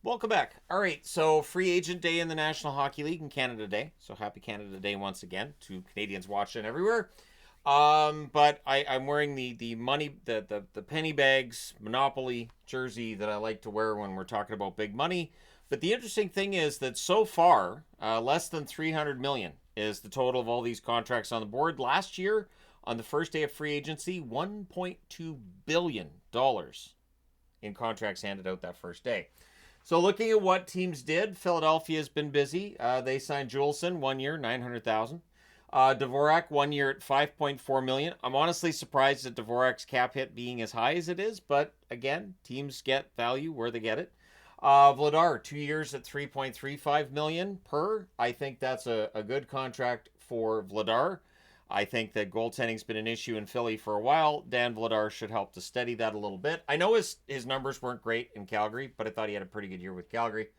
Welcome back. All right, so free agent day in the National Hockey League and Canada Day. So happy Canada Day once again to Canadians watching everywhere. But I'm wearing the money the penny bags Monopoly jersey that I like to wear when we're talking about big money. But the interesting thing is that so far, less than 300 million is the total of all these contracts on the board. Last year, on the first day of free agency, 1.2 billion dollars in contracts handed out that first day. So looking at what teams did, Philadelphia's been busy. They signed Juleson 1 year, 900,000. Dvorak 1 year at 5.4 million. I'm honestly surprised at Dvorak's cap hit being as high as it is, but again, teams get value where they get it. Vladar 2 years at 3.35 million per. I think that's a good contract for Vladar. I think that goaltending's been an issue in Philly for a while. Dan Vladar should help to steady that a little bit. I know his numbers weren't great in Calgary, but I thought he had a pretty good year with Calgary.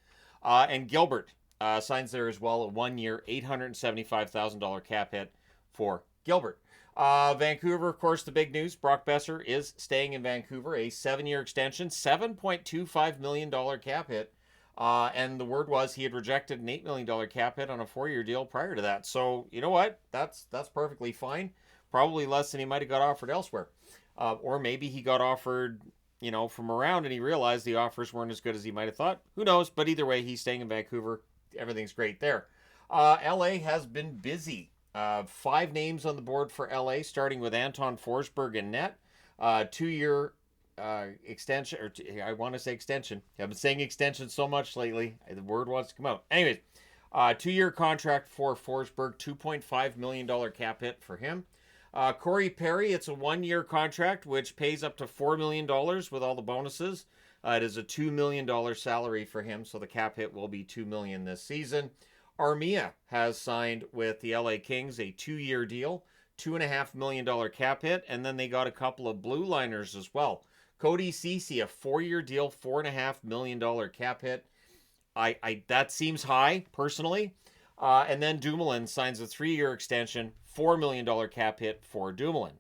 And Gilbert signs there as well, a 1 year, $875,000 cap hit for Gilbert. Vancouver, of course, the big news. Brock Besser is staying in Vancouver, a 7 year extension, $7.25 million cap hit. And the word was he had rejected an $8 million cap hit on a 4 year deal prior to that. So, you know what? That's perfectly fine. Probably less than he might have got offered elsewhere. Or maybe he got offered, from around and he realized the offers weren't as good as he might have thought. Who knows? But either way, he's staying in Vancouver. Everything's great there. LA has been busy. 5 names on the board for LA, starting with Anton Forsberg in net. 2 year extension, or I want to say extension. I've been saying extension so much lately. The word wants to come out. Anyways, 2 year contract for Forsberg, $2.5 million cap hit for him. Corey Perry, it's a 1 year contract, which pays up to $4 million with all the bonuses. It is a $2 million salary for him, so the cap hit will be $2 million this season. Armia has signed with the LA Kings a 2 year deal, $2.5 million cap hit, and then they got a couple of blue liners as well. Cody Ceci, a 4 year deal, $4.5 million cap hit. That seems high, personally. And then Dumoulin signs a 3 year extension, $4 million cap hit for Dumoulin.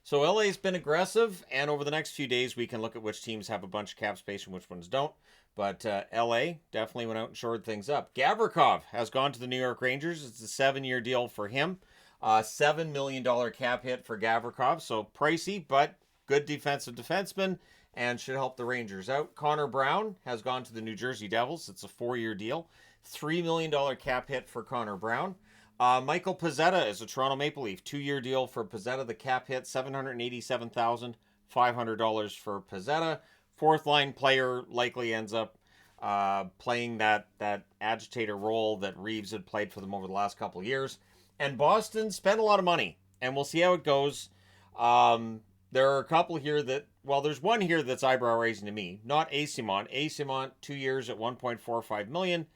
So LA's been aggressive, and over the next few days, we can look at which teams have a bunch of cap space and which ones don't. But LA definitely went out and shored things up. Gavrikov has gone to the New York Rangers. It's a 7 year deal for him. $7 million cap hit for Gavrikov. So pricey, but good defensive defenseman and should help the Rangers out. Connor Brown has gone to the New Jersey Devils. It's a 4 year deal. $3 million cap hit for Connor Brown. Michael Pezzetta is a Toronto Maple Leaf. 2 year deal for Pezzetta. The cap hit, $787,500 for Pezzetta. Fourth line player likely ends up playing that agitator role that Reeves had played for them over the last couple of years. And Boston spent a lot of money, and we'll see how it goes. There are a couple here there's one here that's eyebrow raising to me. Not Asimont. Asimont, 2 years at $1.45 million.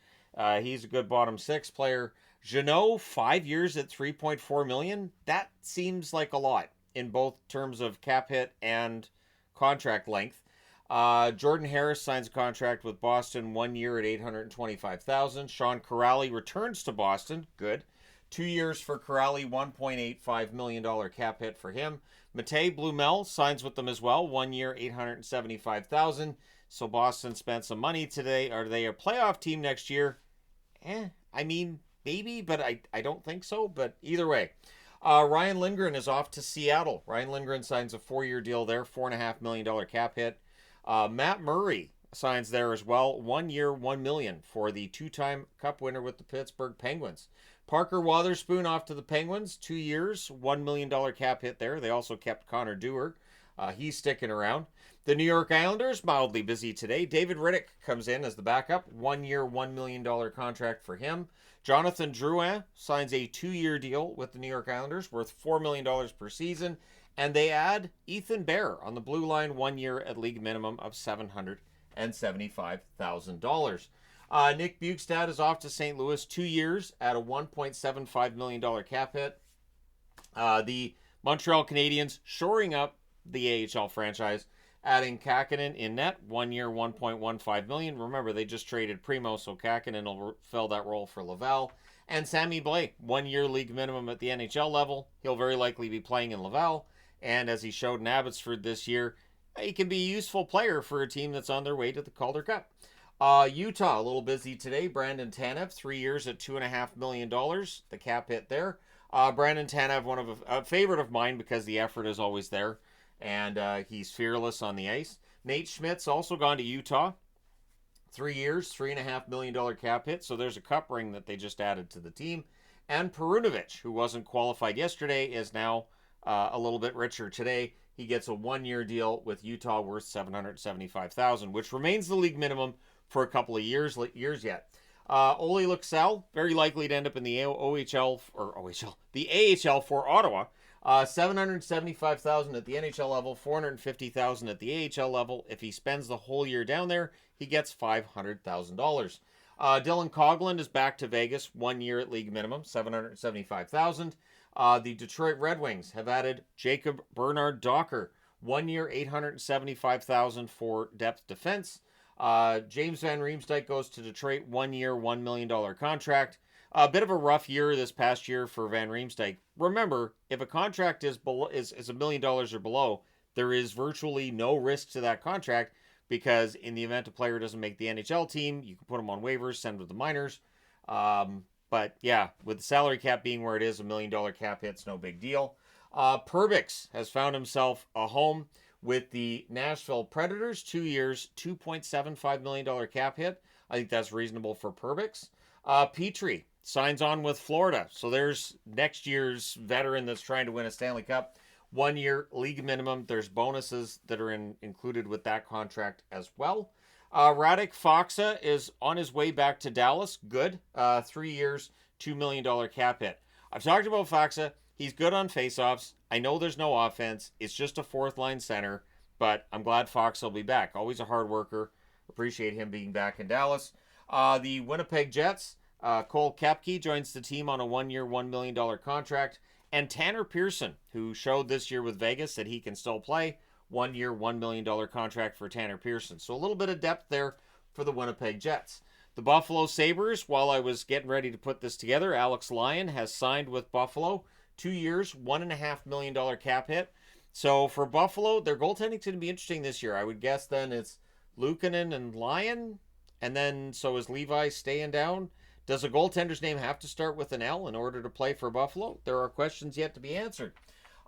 He's a good bottom six player. Jeannot, 5 years at $3.4 million. That seems like a lot in both terms of cap hit and contract length. Jordan Harris signs a contract with Boston, 1 year at $825,000. Sean Corrali returns to Boston. Good. 2 years for Corrali, $1.85 million cap hit for him. Matej Blumel signs with them as well, 1 year, $875,000. So Boston spent some money today. Are they a playoff team next year? Maybe, but I don't think so. But either way, Ryan Lindgren is off to Seattle. Ryan Lindgren signs a 4 year deal there, $4.5 million cap hit. Matt Murray signs there as well, 1 year, $1 million for the 2-time Cup winner with the Pittsburgh Penguins. Parker Wotherspoon off to the Penguins, 2 years, $1 million cap hit there. They also kept Connor Dewar. He's sticking around. The New York Islanders, mildly busy today. David Riddick comes in as the backup. 1 year, $1 million contract for him. Jonathan Drouin signs a 2 year deal with the New York Islanders worth $4 million per season. And they add Ethan Bear on the blue line, 1 year at league minimum of $775,000. Nick Bukestad is off to St. Louis, 2 years at a $1.75 million cap hit. The Montreal Canadiens shoring up the AHL franchise, adding Kakinen in net, 1 year, $1.15 million. Remember, they just traded Primo, so Kakinen will fill that role for Laval. And Sammy Blais, 1 year league minimum at the NHL level. He'll very likely be playing in Laval. And as he showed in Abbotsford this year, he can be a useful player for a team that's on their way to the Calder Cup. Utah, a little busy today. Brandon Tanev, 3 years at $2.5 million. The cap hit there. Brandon Tanev, one of a favorite of mine because the effort is always there, and he's fearless on the ice. Nate Schmidt's also gone to Utah. 3 years, $3.5 million cap hit. So there's a cup ring that they just added to the team. And Perunovic, who wasn't qualified yesterday, is now a little bit richer today. He gets a 1-year deal with Utah worth $775,000, which remains the league minimum for a couple of years yet. Ole Luxel, very likely to end up in the the AHL for Ottawa. $775,000 at the NHL level, $450,000 at the AHL level. If he spends the whole year down there, he gets $500,000. Dylan Coghlan is back to Vegas, 1 year at league minimum, $775,000. The Detroit Red Wings have added Jacob Bernard Docker, 1 year, $875,000 for depth defense. James Van Riemsdyk goes to Detroit, 1 year, $1 million contract. A bit of a rough year this past year for Van Riemsdyk. Remember, if a contract is $1 million or below, there is virtually no risk to that contract because in the event a player doesn't make the NHL team, you can put him on waivers, send him to the minors. But yeah, with the salary cap being where it is, $1 million cap hit's no big deal. Perbix has found himself a home with the Nashville Predators, 2 years, $2.75 million cap hit. I think that's reasonable for Perbix. Petrie signs on with Florida. So there's next year's veteran that's trying to win a Stanley Cup. 1 year league minimum. There's bonuses that are included with that contract as well. Radek Faksa is on his way back to Dallas. Good. 3 years, $2 million cap hit. I've talked about Faksa. He's good on faceoffs. I know there's no offense. It's just a fourth line center, but I'm glad Faksa will be back. Always a hard worker. Appreciate him being back in Dallas. The Winnipeg Jets, Cole Koepke joins the team on a 1 year, $1 million contract. And Tanner Pearson, who showed this year with Vegas that he can still play, 1 year, $1 million contract for Tanner Pearson. So a little bit of depth there for the Winnipeg Jets. The Buffalo Sabres, while I was getting ready to put this together, Alex Lyon has signed with Buffalo. 2 years, $1.5 million cap hit. So for Buffalo, their goaltending's going to be interesting this year. I would guess then it's Luukkonen and Lyon. And then so is Levi staying down. Does a goaltender's name have to start with an L in order to play for Buffalo? There are questions yet to be answered.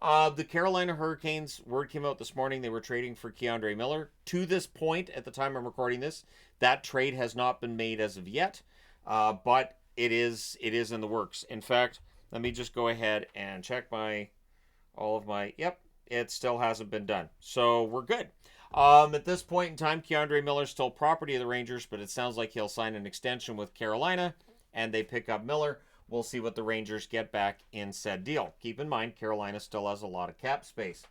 The Carolina Hurricanes, word came out this morning they were trading for Keandre Miller. To this point, at the time I'm recording this, that trade has not been made as of yet, but it is in the works. In fact, let me just go ahead and check yep, it still hasn't been done. So we're good. At this point in time, Keandre Miller's still property of the Rangers, but it sounds like he'll sign an extension with Carolina, and they pick up Miller. We'll see what the Rangers get back in said deal. Keep in mind, Carolina still has a lot of cap space.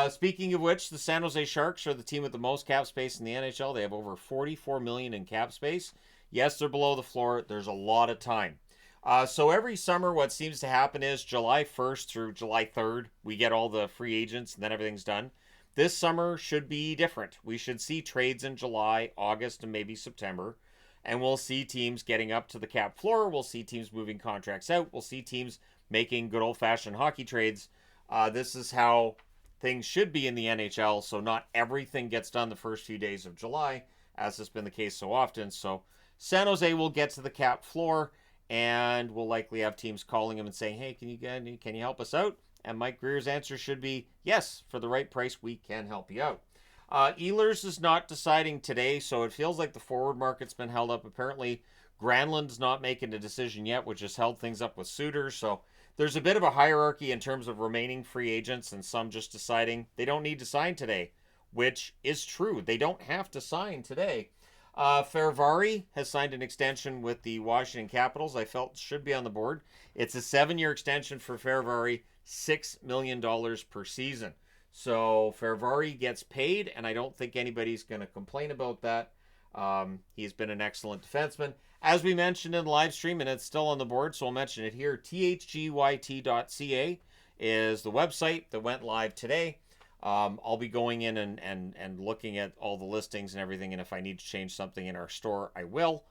Speaking of which, the San Jose Sharks are the team with the most cap space in the NHL. They have over $44 million in cap space. Yes, they're below the floor. There's a lot of time. So every summer, what seems to happen is July 1st through July 3rd, we get all the free agents, and then everything's done. This summer should be different. We should see trades in July, August, and maybe September. And we'll see teams getting up to the cap floor. We'll see teams moving contracts out. We'll see teams making good old-fashioned hockey trades. This is how things should be in the NHL. So not everything gets done the first few days of July, as has been the case so often. So San Jose will get to the cap floor, and we'll likely have teams calling him and saying, hey, can you help us out? And Mike Greer's answer should be, yes, for the right price, we can help you out. Ehlers is not deciding today, so it feels like the forward market's been held up. Apparently, Granlund's not making a decision yet, which has held things up with suitors. So there's a bit of a hierarchy in terms of remaining free agents, and some just deciding they don't need to sign today, which is true. They don't have to sign today. Fervari has signed an extension with the Washington Capitals. I felt should be on the board. It's a 7-year extension for Fervari, $6 million per season. So Fervari gets paid, and I don't think anybody's going to complain about that. He's been an excellent defenseman. As we mentioned in the live stream, and it's still on the board, so I'll mention it here, THGYT.ca is the website that went live today. I'll be going in and looking at all the listings and everything, and if I need to change something in our store, I will.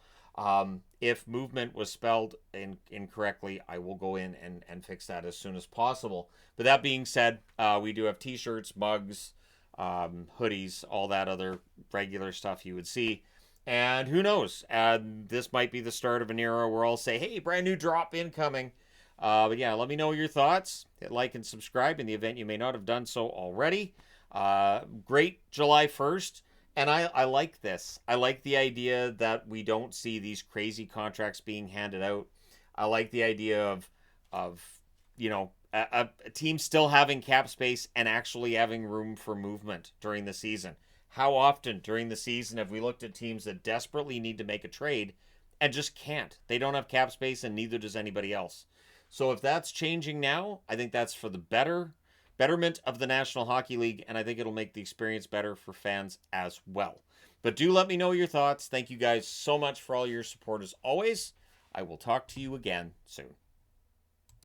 If movement was spelled incorrectly, I will go in and fix that as soon as possible. But that being said, we do have t-shirts, mugs, hoodies, all that other regular stuff you would see. And who knows? This might be the start of an era where I'll say, hey, brand new drop incoming. But yeah, let me know your thoughts. Hit like and subscribe in the event you may not have done so already. Great July 1st. And I like this. I like the idea that we don't see these crazy contracts being handed out. I like the idea of you know, a team still having cap space and actually having room for movement during the season. How often during the season have we looked at teams that desperately need to make a trade and just can't? They don't have cap space, and neither does anybody else. So if that's changing now, I think that's for the betterment of the National Hockey League, and I think it'll make the experience better for fans as well. But do let me know your thoughts. Thank you guys so much for all your support as always. I will talk to you again soon.